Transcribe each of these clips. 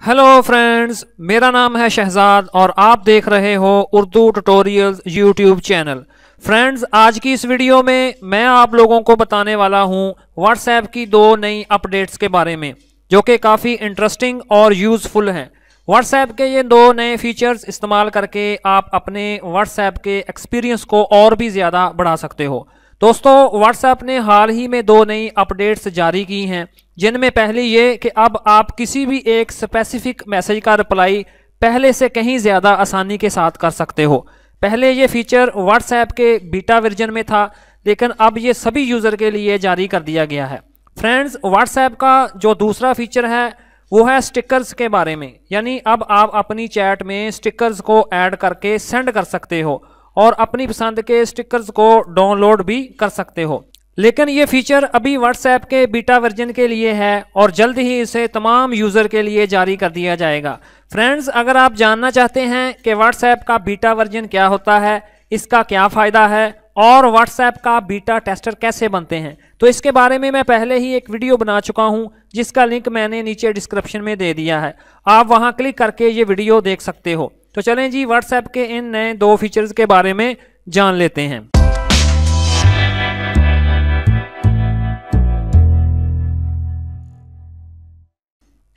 Hello friends, मेरा नाम है शहजाद और आप देख रहे हो Urdu tutorials YouTube channel. Friends, आज की इस वीडियो में मैं आप लोगों को बताने वाला हूं व्हाट्सएप की दो नई अपडेट्स के बारे में जो कि काफ़ी इंटरेस्टिंग और यूज़फुल हैं। व्हाट्सएप के ये दो नए फीचर्स इस्तेमाल करके आप अपने व्हाट्सएप के एक्सपीरियंस को और भी ज़्यादा बढ़ा सकते हो। दोस्तों, व्हाट्सएप ने हाल ही में दो नई अपडेट्स जारी की हैं, जिनमें पहली ये कि अब आप किसी भी एक स्पेसिफिक मैसेज का रिप्लाई पहले से कहीं ज़्यादा आसानी के साथ कर सकते हो। पहले ये फीचर व्हाट्सएप के बीटा वर्जन में था, लेकिन अब ये सभी यूज़र के लिए जारी कर दिया गया है। फ्रेंड्स, व्हाट्सएप का जो दूसरा फीचर है वो है स्टिकर्स के बारे में, यानी अब आप अपनी चैट में स्टिकर्स को ऐड करके सेंड कर सकते हो और अपनी पसंद के स्टिकर्स को डाउनलोड भी कर सकते हो। लेकिन ये फीचर अभी व्हाट्सएप के बीटा वर्जन के लिए है और जल्द ही इसे तमाम यूज़र के लिए जारी कर दिया जाएगा। फ्रेंड्स, अगर आप जानना चाहते हैं कि व्हाट्सएप का बीटा वर्जन क्या होता है, इसका क्या फ़ायदा है और व्हाट्सएप का बीटा टेस्टर कैसे बनते हैं, तो इसके बारे में मैं पहले ही एक वीडियो बना चुका हूं, जिसका लिंक मैंने नीचे डिस्क्रिप्शन में दे दिया है। आप वहां क्लिक करके ये वीडियो देख सकते हो। तो चलें जी, व्हाट्सएप के इन नए दो फीचर्स के बारे में जान लेते हैं।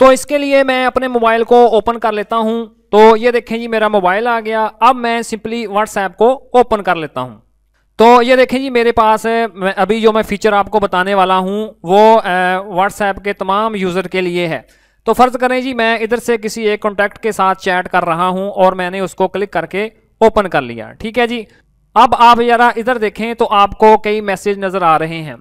तो इसके लिए मैं अपने मोबाइल को ओपन कर लेता हूं। तो ये देखें जी, मेरा मोबाइल आ गया। अब मैं सिंपली व्हाट्सएप को ओपन कर लेता हूं। तो ये देखें जी, मेरे पास अभी जो मैं फीचर आपको बताने वाला हूं वो व्हाट्सएप के तमाम यूज़र के लिए है। तो फ़र्ज़ करें जी, मैं इधर से किसी एक कॉन्टैक्ट के साथ चैट कर रहा हूं और मैंने उसको क्लिक करके ओपन कर लिया। ठीक है जी। अब आप ज़रा इधर देखें तो आपको कई मैसेज नज़र आ रहे हैं।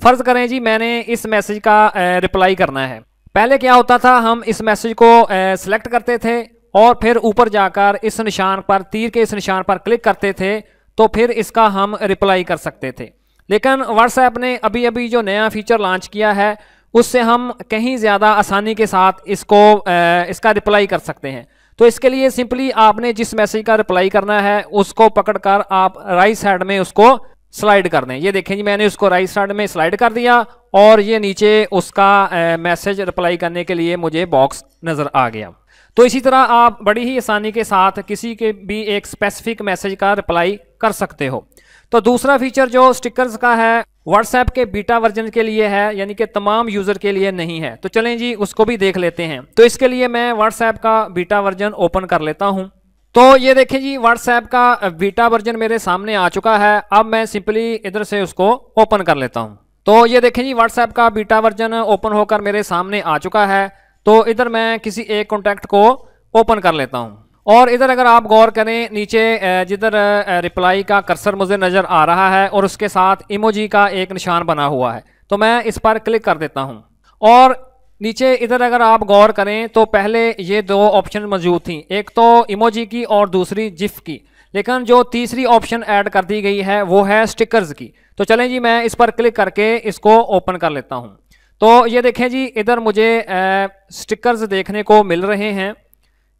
फ़र्ज़ करें जी, मैंने इस मैसेज का रिप्लाई करना है। पहले क्या होता था, हम इस मैसेज को सिलेक्ट करते थे और फिर ऊपर जाकर इस निशान पर, तीर के इस निशान पर क्लिक करते थे, तो फिर इसका हम रिप्लाई कर सकते थे। लेकिन व्हाट्सएप ने अभी अभी जो नया फीचर लॉन्च किया है उससे हम कहीं ज़्यादा आसानी के साथ इसका रिप्लाई कर सकते हैं। तो इसके लिए सिंपली आपने जिस मैसेज का रिप्लाई करना है उसको पकड़कर आप राइट साइड में उसको स्लाइड कर दें। ये देखें जी, मैंने उसको राइट साइड में स्लाइड कर दिया और ये नीचे उसका मैसेज रिप्लाई करने के लिए मुझे बॉक्स नज़र आ गया। तो इसी तरह आप बड़ी ही आसानी के साथ किसी के भी एक स्पेसिफिक मैसेज का रिप्लाई कर सकते हो। तो दूसरा फीचर जो स्टिकर्स का है, व्हाट्सएप के बीटा वर्जन के लिए है, यानी कि तमाम यूज़र के लिए नहीं है। तो चलें जी, उसको भी देख लेते हैं। तो इसके लिए मैं व्हाट्सएप का बीटा वर्जन ओपन कर लेता हूं। तो ये देखें जी, व्हाट्सएप का बीटा वर्जन मेरे सामने आ चुका है। अब मैं सिंपली इधर से उसको ओपन कर लेता हूं। तो ये देखें जी, व्हाट्सएप का बीटा वर्जन ओपन होकर मेरे सामने आ चुका है। तो इधर मैं किसी एक कॉन्टैक्ट को ओपन कर लेता हूं और इधर अगर आप गौर करें, नीचे जिधर रिप्लाई का कर्सर मुझे नज़र आ रहा है और उसके साथ इमोजी का एक निशान बना हुआ है। तो मैं इस पर क्लिक कर देता हूं और नीचे इधर अगर आप गौर करें तो पहले ये दो ऑप्शन मौजूद थी, एक तो इमोजी की और दूसरी जिफ की, लेकिन जो तीसरी ऑप्शन ऐड कर दी गई है वो है स्टिकर्स की। तो चलें जी, मैं इस पर क्लिक करके इसको ओपन कर लेता हूं। तो ये देखें जी, इधर मुझे स्टिकर्स देखने को मिल रहे हैं।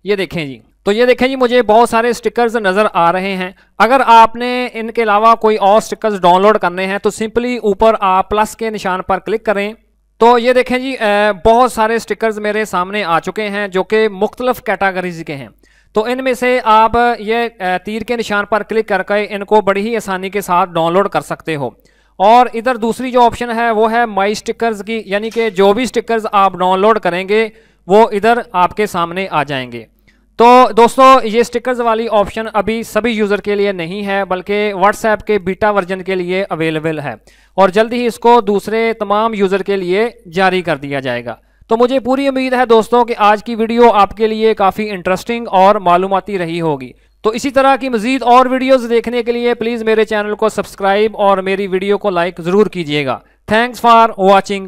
ये देखें जी, तो ये देखें जी, मुझे बहुत सारे स्टिकर्स नज़र आ रहे हैं। अगर आपने इनके अलावा कोई और स्टिकर्स डाउनलोड करने हैं तो सिंपली ऊपर आप प्लस के निशान पर क्लिक करें। तो ये देखें जी, बहुत सारे स्टिकर्स मेरे सामने आ चुके हैं जो कि मुख्तलिफ कैटेगरीज के हैं। तो इनमें से आप ये तीर के निशान पर क्लिक करके इनको बड़ी ही आसानी के साथ डाउनलोड कर सकते हो। और इधर दूसरी जो ऑप्शन है वो है माई स्टिकर्स की, यानी कि जो भी स्टिकर्स आप डाउनलोड करेंगे वो इधर आपके सामने आ जाएंगे। तो दोस्तों, ये स्टिकर्स वाली ऑप्शन अभी सभी यूज़र के लिए नहीं है, बल्कि व्हाट्सएप के बीटा वर्जन के लिए अवेलेबल है और जल्द ही इसको दूसरे तमाम यूज़र के लिए जारी कर दिया जाएगा। तो मुझे पूरी उम्मीद है दोस्तों कि आज की वीडियो आपके लिए काफ़ी इंटरेस्टिंग और मालूमाती रही होगी। तो इसी तरह की मज़ीद और वीडियोज़ देखने के लिए प्लीज़ मेरे चैनल को सब्सक्राइब और मेरी वीडियो को लाइक ज़रूर कीजिएगा। Thanks for watching.